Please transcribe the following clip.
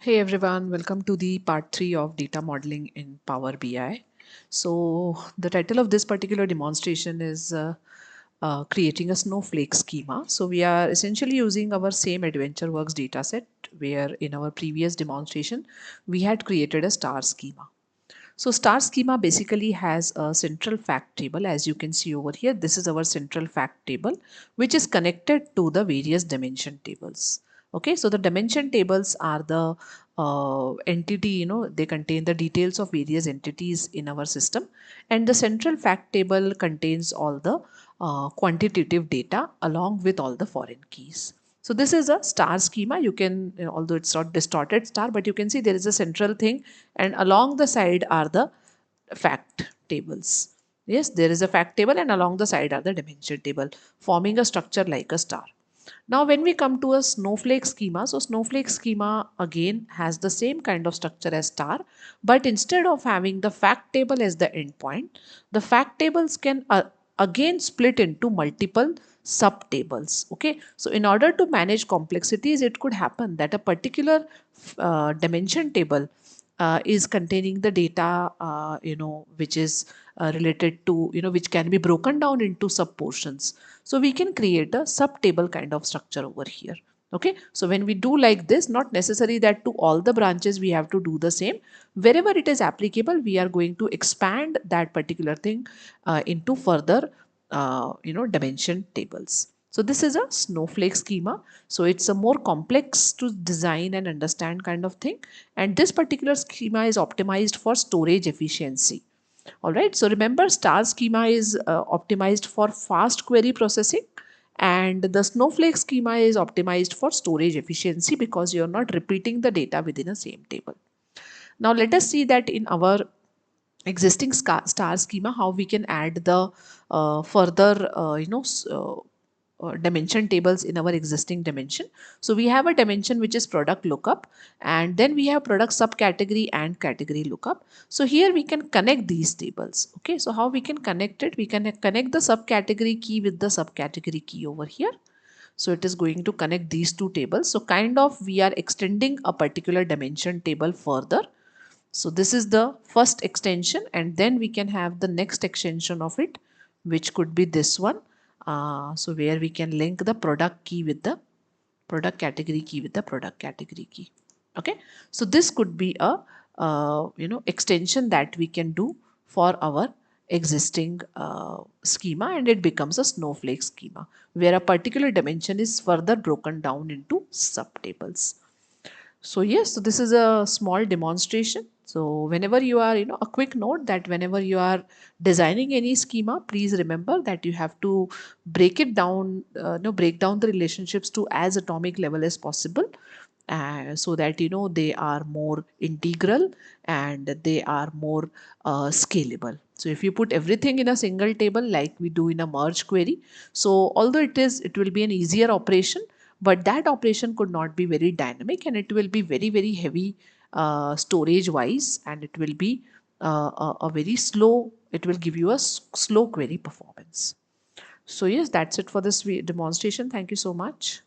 Hey everyone, welcome to the part 3 of data modeling in Power BI. So the title of this particular demonstration is creating a Snowflake schema. So we are essentially using our same AdventureWorks dataset where in our previous demonstration we had created a star schema. So star schema basically has a central fact table. As you can see over here, this is our central fact table, which is connected to the various dimension tables. Okay, so the dimension tables are the entity, they contain the details of various entities in our system. And the central fact table contains all the quantitative data along with all the foreign keys. So this is a star schema. You can, although it's not distorted star, but you can see there is a central thing and along the side are the fact tables. Yes, there is a fact table and along the side are the dimension table forming a structure like a star. Now when we come to a snowflake schema, so snowflake schema again has the same kind of structure as star, but instead of having the fact table as the endpoint, the fact tables can again split into multiple sub tables. Okay, so in order to manage complexities, it could happen that a particular dimension table is containing the data which is related to which can be broken down into sub portions. So we can create a sub table kind of structure over here. Okay, so when we do like this, not necessary that to all the branches we have to do the same. Wherever it is applicable, we are going to expand that particular thing into further dimension tables. So this is a snowflake schema. So it's a more complex to design and understand kind of thing. And this particular schema is optimized for storage efficiency. All right. So remember, star schema is optimized for fast query processing, and the snowflake schema is optimized for storage efficiency because you're not repeating the data within a same table. Now let us see that in our existing star schema how we can add the further dimension tables in our existing dimension. So we have a dimension which is product lookup, and then we have product subcategory and category lookup. So here we can connect these tables. Okay, so how we can connect it? We can connect the subcategory key with the subcategory key over here. So it is going to connect these two tables. So kind of we are extending a particular dimension table further. So this is the first extension, and then we can have the next extension of it, which could be this one. So where we can link the product key with the product category key with the product category key. Okay, so this could be a extension that we can do for our existing schema, and it becomes a snowflake schema where a particular dimension is further broken down into subtables. So yes, so this is a small demonstration. So whenever you are, a quick note that whenever you are designing any schema, please remember that you have to break it down, break down the relationships to as atomic level as possible. So that they are more integral and they are more scalable. So if you put everything in a single table like we do in a merge query, so although it will be an easier operation, but that operation could not be very dynamic and it will be very heavy storage wise, and it will be a very slow, it will give you a slow query performance. So yes, that's it for this demonstration. Thank you so much.